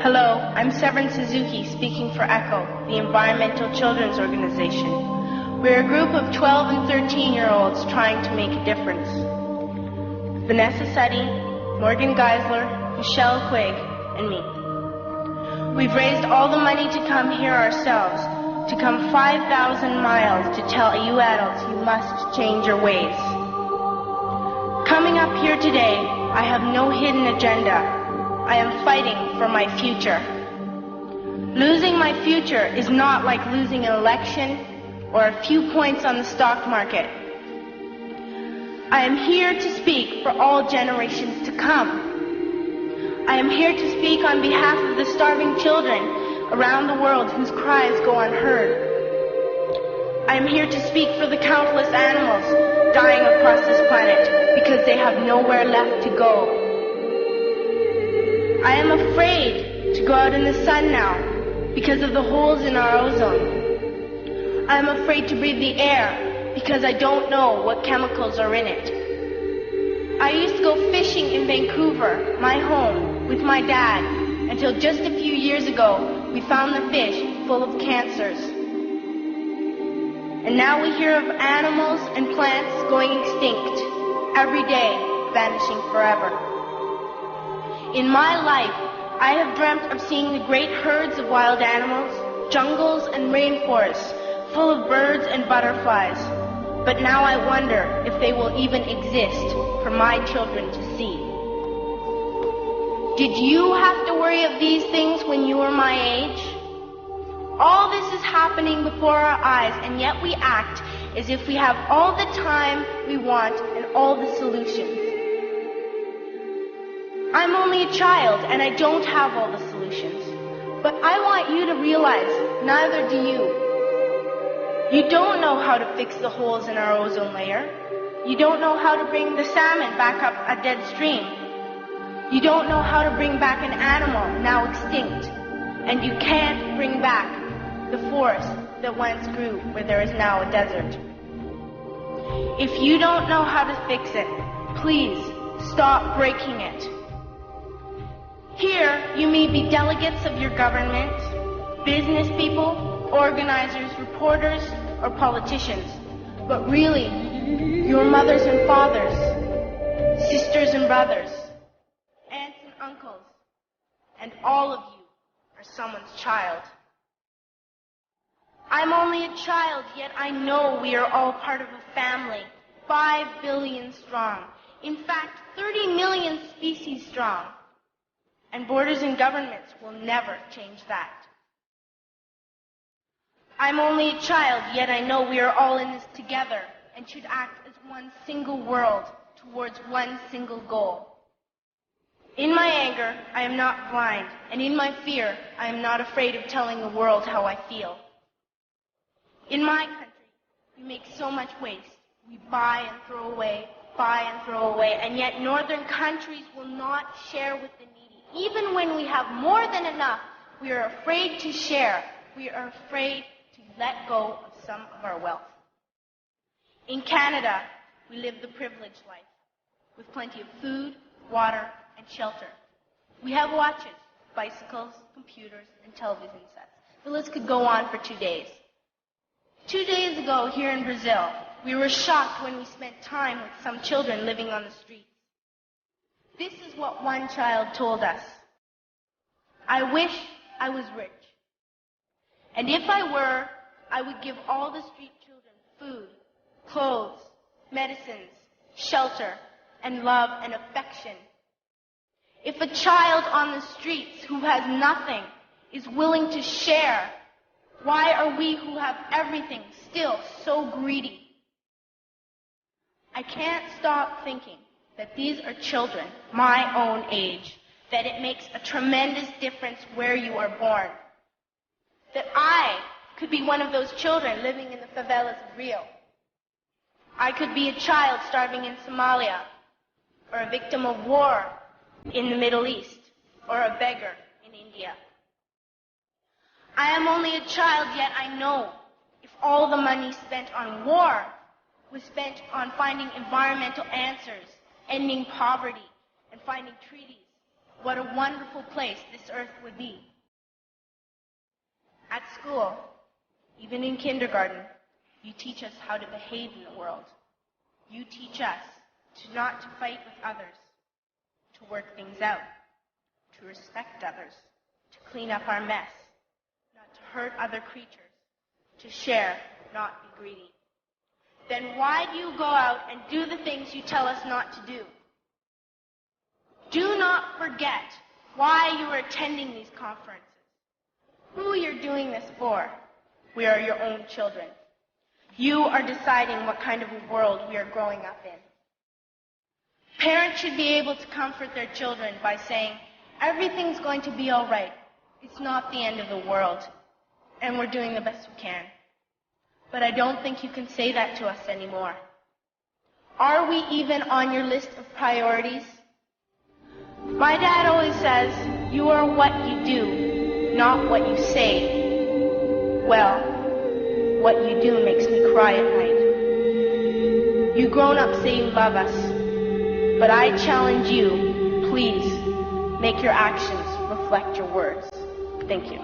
Hello, I'm Severin Suzuki speaking for ECHO, the Environmental Children's Organization. We're a group of 12 and 13-year-olds trying to make a difference. Vanessa Suddy, Morgan Geisler, Michelle Quigg, and me. We've raised all the money to come here ourselves, to come 5,000 miles to tell you adults you must change your ways. Coming up here today, I have no hidden agenda. I am fighting for my future. Losing my future is not like losing an election or a few points on the stock market. I am here to speak for all generations to come. I am here to speak on behalf of the starving children around the world whose cries go unheard. I am here to speak for the countless animals dying across this planet because they have nowhere left to go. I am afraid to go out in the sun now because of the holes in our ozone. I am afraid to breathe the air because I don't know what chemicals are in it. I used to go fishing in Vancouver, my home, with my dad, until just a few years ago we found the fish full of cancers. And now we hear of animals and plants going extinct, every day vanishing forever. In my life, I have dreamt of seeing the great herds of wild animals, jungles and rainforests, full of birds and butterflies. But now I wonder if they will even exist for my children to see. Did you have to worry of these things when you were my age? All this is happening before our eyes, and yet we act as if we have all the time we want and all the solutions. I'm only a child, and I don't have all the solutions. But I want you to realize, neither do you. You don't know how to fix the holes in our ozone layer. You don't know how to bring the salmon back up a dead stream. You don't know how to bring back an animal now extinct. And you can't bring back the forest that once grew where there is now a desert. If you don't know how to fix it, please stop breaking it. Here, you may be delegates of your government, business people, organizers, reporters, or politicians. But really, your mothers and fathers, sisters and brothers, aunts and uncles, and all of you are someone's child. I'm only a child, yet I know we are all part of a family, 5 billion strong. In fact, 30 million species strong. And borders and governments will never change that. I'm only a child, yet I know we are all in this together and should act as one single world towards one single goal. In my anger, I am not blind, and in my fear, I am not afraid of telling the world how I feel. In my country, we make so much waste. We buy and throw away, and yet northern countries will not share with the needy. Even when we have more than enough, we are afraid to share. We are afraid to let go of some of our wealth. In Canada, we live the privileged life, with plenty of food, water, and shelter. We have watches, bicycles, computers, and television sets. The list could go on for 2 days. 2 days ago, here in Brazil, we were shocked when we spent time with some children living on the streets. This is what one child told us. I wish I was rich. And if I were, I would give all the street children food, clothes, medicines, shelter, and love and affection. If a child on the streets who has nothing is willing to share, why are we who have everything still so greedy? I can't stop thinking that these are children my own age, that it makes a tremendous difference where you are born. That I could be one of those children living in the favelas of Rio. I could be a child starving in Somalia, or a victim of war in the Middle East, or a beggar in India. I am only a child, yet I know if all the money spent on war was spent on finding environmental answers, ending poverty, and finding treaties, what a wonderful place this earth would be. At school, even in kindergarten, you teach us how to behave in the world. You teach us not to fight with others, to work things out, to respect others, to clean up our mess, not to hurt other creatures, to share, not be greedy. Then why do you go out and do the things you tell us not to do? Do not forget why you are attending these conferences, who you're doing this for. We are your own children. You are deciding what kind of a world we are growing up in. Parents should be able to comfort their children by saying, everything's going to be all right. It's not the end of the world, and we're doing the best we can. But I don't think you can say that to us anymore. Are we even on your list of priorities? My dad always says, you are what you do, not what you say. Well, what you do makes me cry at night. You grown-ups say you love us, but I challenge you, please, make your actions reflect your words. Thank you.